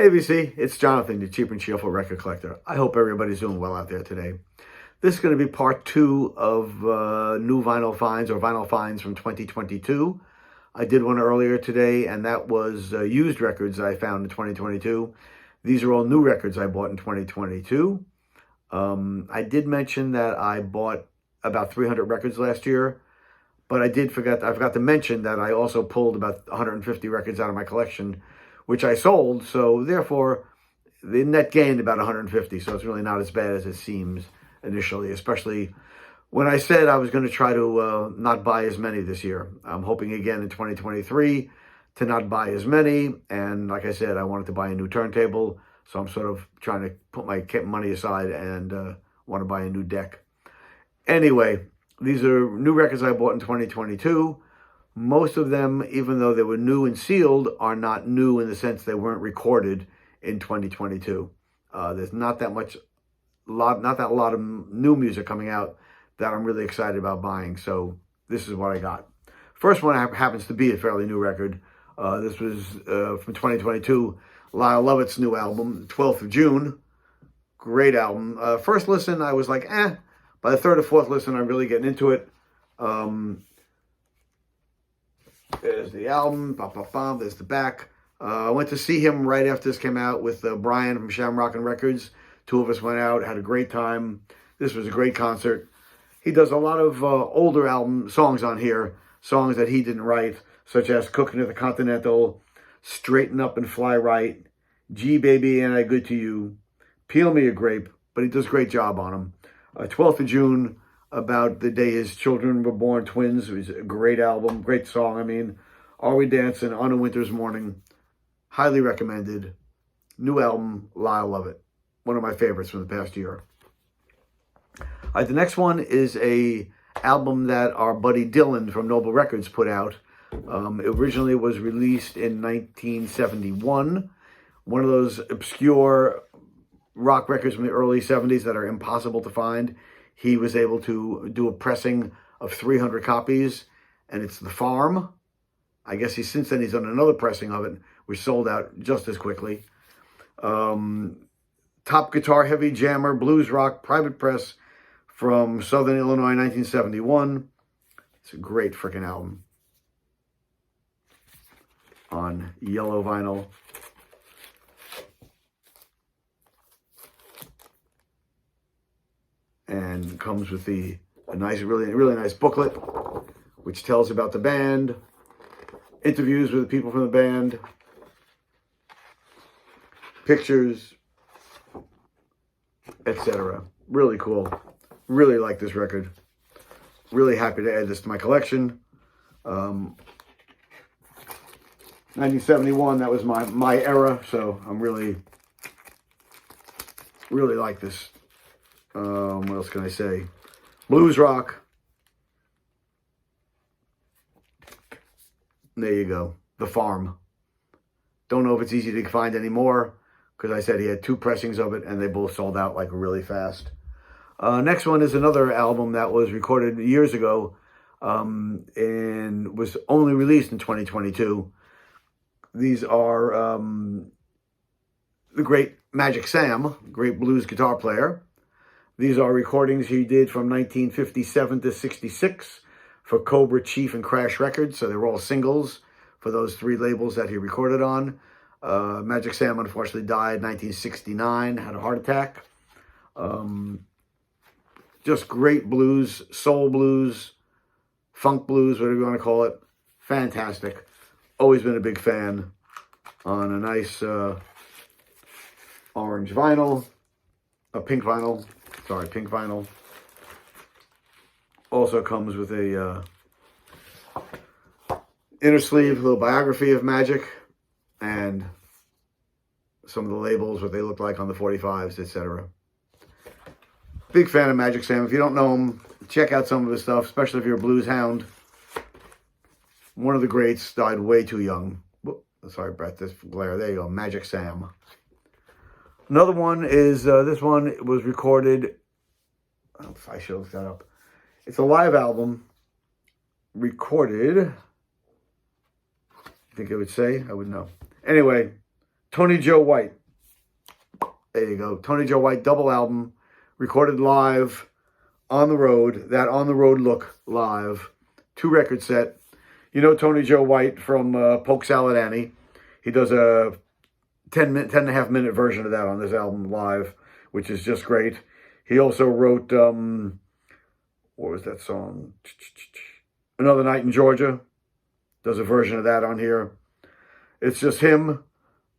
Hey VC, it's Jonathan, your cheap and cheerful record collector. I hope everybody's doing well out there today. This is going to be part two of new vinyl finds or vinyl finds from 2022. I did one earlier today, and that was used records I found in 2022. These are all new records I bought in 2022. I did mention that I bought about 300 records last year, but I forgot to mention that I also pulled about 150 records out of my collection, which I sold, so therefore the net gained about 150, so it's really not as bad as it seems initially, especially when I said I was going to try to not buy as many this year. I'm hoping again in 2023 to not buy as many, and like I said, I wanted to buy a new turntable, so I'm sort of trying to put my money aside and want to buy a new deck. Anyway, these are new records I bought in 2022. Most of them, even though they were new and sealed, are not new in the sense they weren't recorded in 2022. There's not that lot of new music coming out that I'm really excited about buying. So this is what I got. First one happens to be a fairly new record. This was from 2022, Lyle Lovett's new album, 12th of June. Great album. First listen, I was like, eh. By the third or fourth listen, I'm really getting into it. There's the album, there's the back. I went to see him right after this came out with Brian from Shamrock and Records. Two of us went out, had a great time. This was a great concert. He does a lot of older album songs on here, songs that he didn't write, such as Cooking at the Continental, Straighten Up and Fly Right, Gee Baby Ain't I Good to You, Peel Me a Grape, but he does a great job on them. 12th of June, about the day his children were born, twins. It was a great album, great song. I mean, Are We Dancing on a Winter's Morning? Highly recommended. New album, Lyle Lovett. One of my favorites from the past year. The next one is a album that our buddy Dylan from Noble Records put out. It originally was released in 1971. One of those obscure rock records from the early 70s that are impossible to find. He was able to do a pressing of 300 copies, and it's The Farm. I guess since then he's done another pressing of it, which sold out just as quickly. Top Guitar Heavy Jammer, Blues Rock, Private Press from Southern Illinois, 1971. It's a great freaking album on yellow vinyl. And comes with a nice, really nice booklet, which tells about the band, interviews with the people from the band, pictures, etc. Really cool. Really like this record. Really happy to add this to my collection. 1971, that was my era, so I'm really like this. What else can I say? Blues rock. There you go. The Farm. Don't know if it's easy to find anymore, because I said he had two pressings of it, and they both sold out like really fast. Next one is another album that was recorded years ago, and was only released in 2022. These are the great Magic Sam, great blues guitar player. These are recordings he did from 1957 to 66 for Cobra, Chief, and Crash Records. So they were all singles for those three labels that he recorded on. Magic Sam unfortunately died in 1969, had a heart attack. Just great blues, soul blues, funk blues, whatever you want to call it. Fantastic. Always been a big fan. On a nice orange vinyl, pink vinyl. Sorry, pink vinyl. Also comes with a inner sleeve, a little biography of Magic, and some of the labels, what they look like on the 45s, etc. Big fan of Magic Sam. If you don't know him, check out some of his stuff, especially if you're a blues hound. One of the greats, died way too young. Sorry, Brett, this glare. There you go, Magic Sam. Another one is, this one was recorded, I should look that up. It's a live album, recorded, I think it would say, I wouldn't know. Anyway, Tony Joe White. There you go. Tony Joe White double album, recorded live on the road. That On the Road Look live. 2-record set. You know Tony Joe White from Polk Salad Annie. He does a 10 and a half minute version of that on this album live, which is just great. He also wrote, what was that song? Another Night in Georgia. Does a version of that on here. It's just him,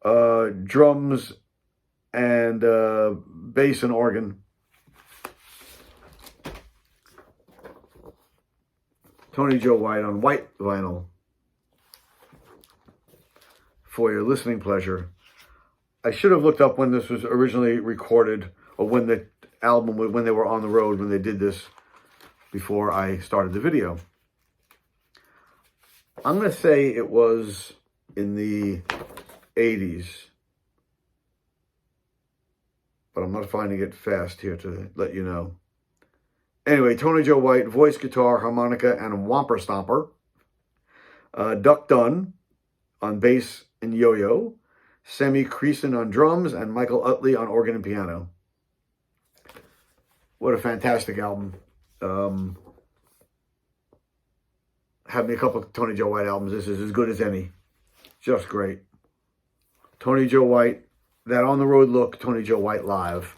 drums, and bass and organ. Tony Joe White on white vinyl for your listening pleasure. I should have looked up when this was originally recorded, or when the album, when they were on the road, when they did this, before I started the video. I'm going to say it was in the 80s. But I'm not finding it fast here to let you know. Anyway, Tony Joe White, voice, guitar, harmonica, and whomper stomper. Duck Dunn on bass and yo-yo. Sammy Creason on drums, and Michael Utley on organ and piano. What a fantastic album. Have me a couple of Tony Joe White albums. This is as good as any. Just great. Tony Joe White. That On the Road Look, Tony Joe White live.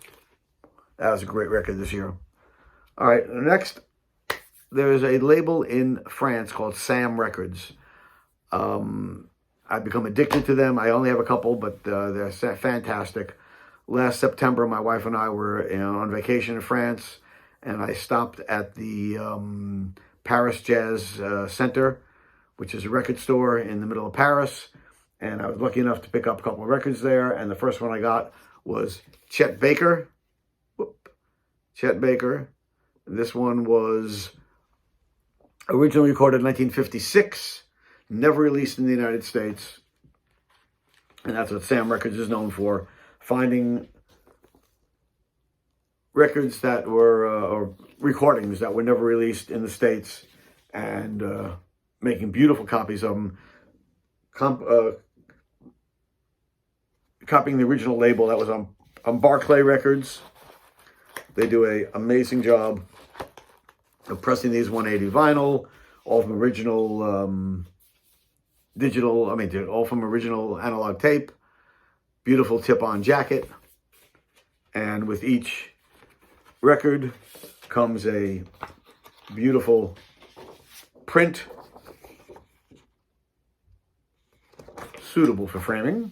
That was a great record this year. All right, next, there's a label in France called Sam Records. I've become addicted to them. I only have a couple, but they're fantastic. Last September, my wife and I were on vacation in France, and I stopped at the Paris Jazz Center, which is a record store in the middle of Paris. And I was lucky enough to pick up a couple of records there. And the first one I got was Chet Baker. Chet Baker. This one was originally recorded in 1956. Never released in the United States. And that's what Sam Records is known for. Finding records that were, or recordings that were never released in the States. And making beautiful copies of them. Copying the original label that was on Barclay Records. They do an amazing job of pressing these 180 vinyl, all from original digital, all from original analog tape. Beautiful tip-on jacket. And with each record comes a beautiful print suitable for framing,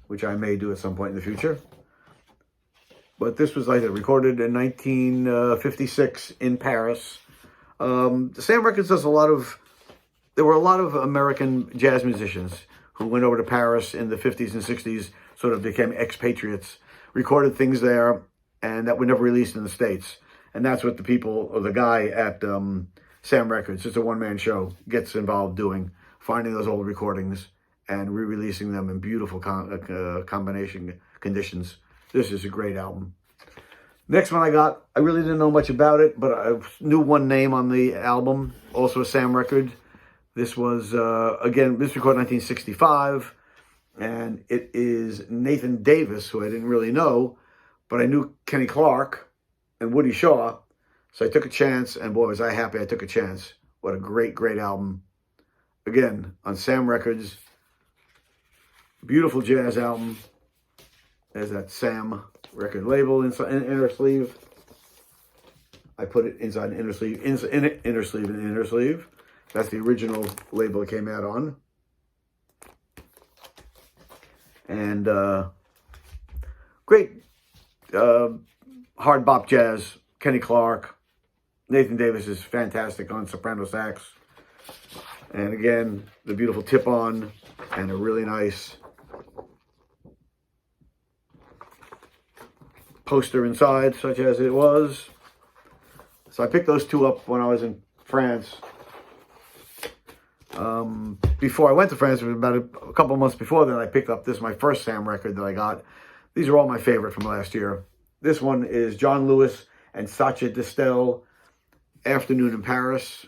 which I may do at some point in the future. But this was, like I said, recorded in 1956 in Paris. Sam Records does there were a lot of American jazz musicians who went over to Paris in the 50s and 60s, sort of became expatriates, recorded things there, and that were never released in the States. And that's what the guy at Sam Records, it's a one-man show, gets involved doing, finding those old recordings and re-releasing them in beautiful combination conditions. This is a great album. Next one I got, I really didn't know much about it, but I knew one name on the album, also a Sam record. This was, again, this was recorded in 1965, and it is Nathan Davis, who I didn't really know, but I knew Kenny Clarke and Woody Shaw, so I took a chance, and boy, was I happy I took a chance. What a great, great album. Again, on Sam Records. Beautiful jazz album. There's that Sam record label inside an inner sleeve. I put it inside an inner sleeve, inner sleeve. That's the original label it came out on. And great hard bop jazz. Kenny Clarke. Nathan Davis is fantastic on soprano sax. And again, the beautiful tip-on and a really nice poster inside, such as it was. So I picked those two up when I was in France. Before I went to France, it was about a couple months before that, I picked up this, my first Sam record that I got. These are all my favorite from last year. This one is John Lewis and Sacha Distel, Afternoon in Paris.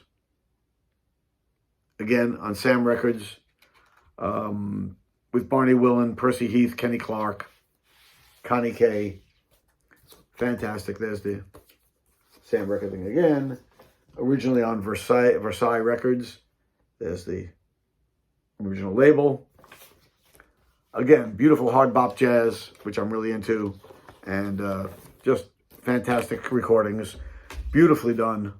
Again, on Sam Records. When with Barney Willen, Percy Heath, Kenny Clark, Connie Kay. Fantastic. There's the Sam record thing again. Originally on Versailles Records. There's the original label. Again, beautiful hard bop jazz, which I'm really into. And just fantastic recordings. Beautifully done.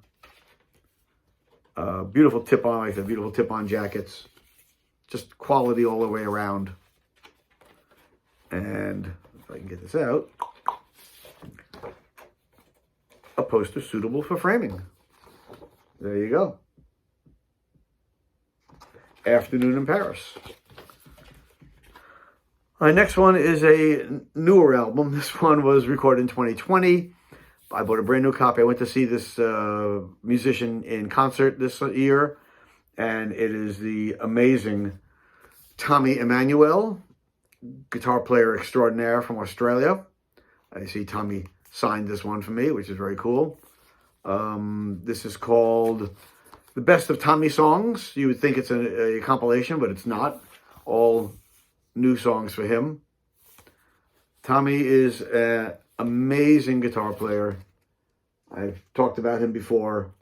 Beautiful tip-on, like the beautiful tip-on jackets. Just quality all the way around. And if I can get this out, a poster suitable for framing. There you go. Afternoon in Paris. My next one is a newer album. This one was recorded in 2020. I bought a brand new copy. I went to see this musician in concert this year, and it is the amazing Tommy Emmanuel, guitar player extraordinaire from Australia. I see Tommy signed this one for me, which is very cool. This is called The Best of Tommy Songs. You would think it's a compilation, but it's not. All new songs for him. Tommy is an amazing guitar player. I've talked about him before.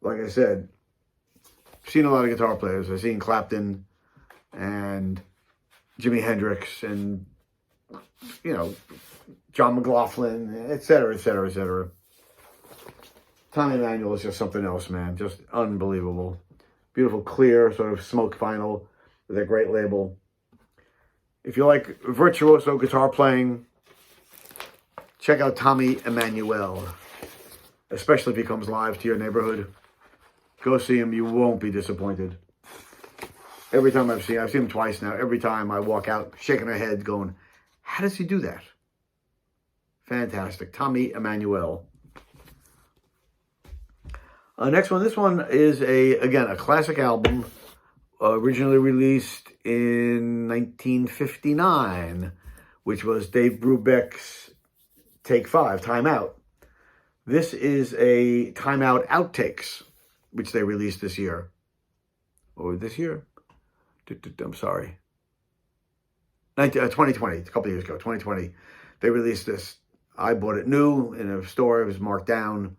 Like I said, I've seen a lot of guitar players. I've seen Clapton and Jimi Hendrix and, you know, John McLaughlin, etc., etc., etc. Tommy Emmanuel is just something else, man. Just unbelievable. Beautiful, clear, sort of smoke vinyl with a great label. If you like virtuoso guitar playing, check out Tommy Emmanuel. Especially if he comes live to your neighborhood. Go see him. You won't be disappointed. Every time I've seen him twice now. Every time I walk out, shaking my head, going, how does he do that? Fantastic. Tommy Emmanuel. Next one. This one is, again, a classic album. Originally released in 1959, which was Dave Brubeck's Take 5, Time Out. This is a Time Out Outtakes, which they released this year. Or this year? I'm sorry. 2020, a couple of years ago, 2020. They released this. I bought it new in a store. It was marked down.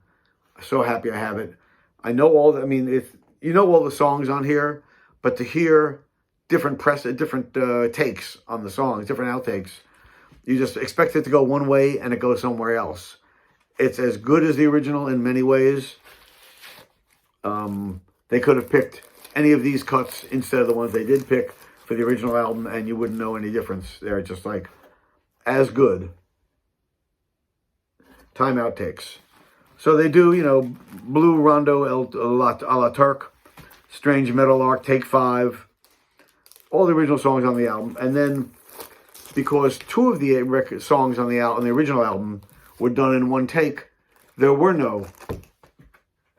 I'm so happy I have it. I know all the, I mean, you know all the songs on here, but to hear different takes on the songs, different outtakes, you just expect it to go one way and it goes somewhere else. It's as good as the original in many ways. They could have picked any of these cuts instead of the ones they did pick for the original album, and you wouldn't know any difference. They're just like as good. Time Outtakes. So they do, you know, Blue Rondo a la Turk, Strange Meadowlark, Take 5, all the original songs on the album. And then, because two of the songs on the original album were done in one take, there were no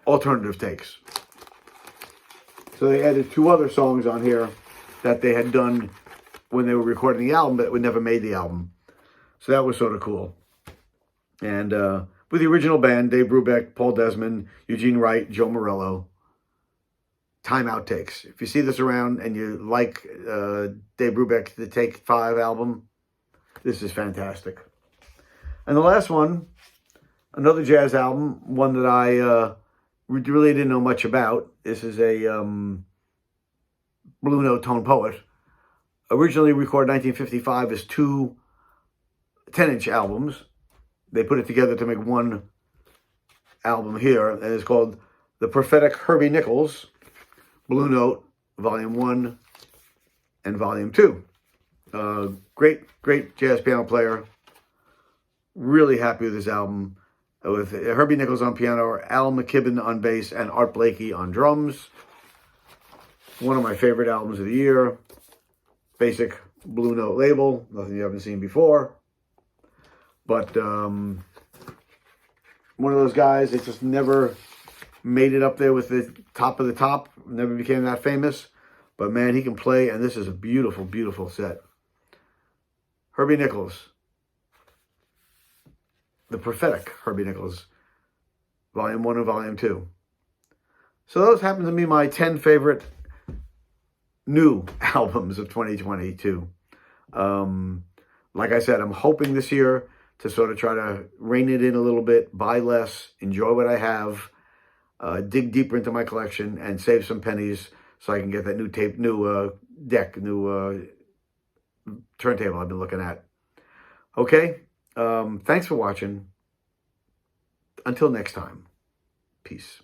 alternative takes. So they added two other songs on here that they had done when they were recording the album, but never made the album. So that was sort of cool. And with the original band, Dave Brubeck, Paul Desmond, Eugene Wright, Joe Morello. Time Outtakes. If you see this around and you like Dave Brubeck, the Take 5 album, this is fantastic. And the last one, another jazz album, one that I really didn't know much about. This is a Blue Note Tone Poet. Originally recorded 1955 as two 10-inch albums. They put it together to make one album here, and it's called The Prophetic Herbie Nichols, Blue Note, Volume 1 and Volume 2. Great jazz piano player. Really happy with this album. With Herbie Nichols on piano, Al McKibben on bass, and Art Blakey on drums. One of my favorite albums of the year. Basic Blue Note label. Nothing you haven't seen before. But one of those guys that just never made it up there with the top of the top. Never became that famous. But man, he can play, and this is a beautiful, beautiful set. Herbie Nichols. The Prophetic Herbie Nichols. Volume 1 and Volume 2. So those happen to be my 10 favorite new albums of 2022. Like I said, I'm hoping this year to sort of try to rein it in a little bit, buy less, enjoy what I have, dig deeper into my collection, and save some pennies so I can get that new deck, new turntable I've been looking at. Okay, thanks for watching. Until next time, peace.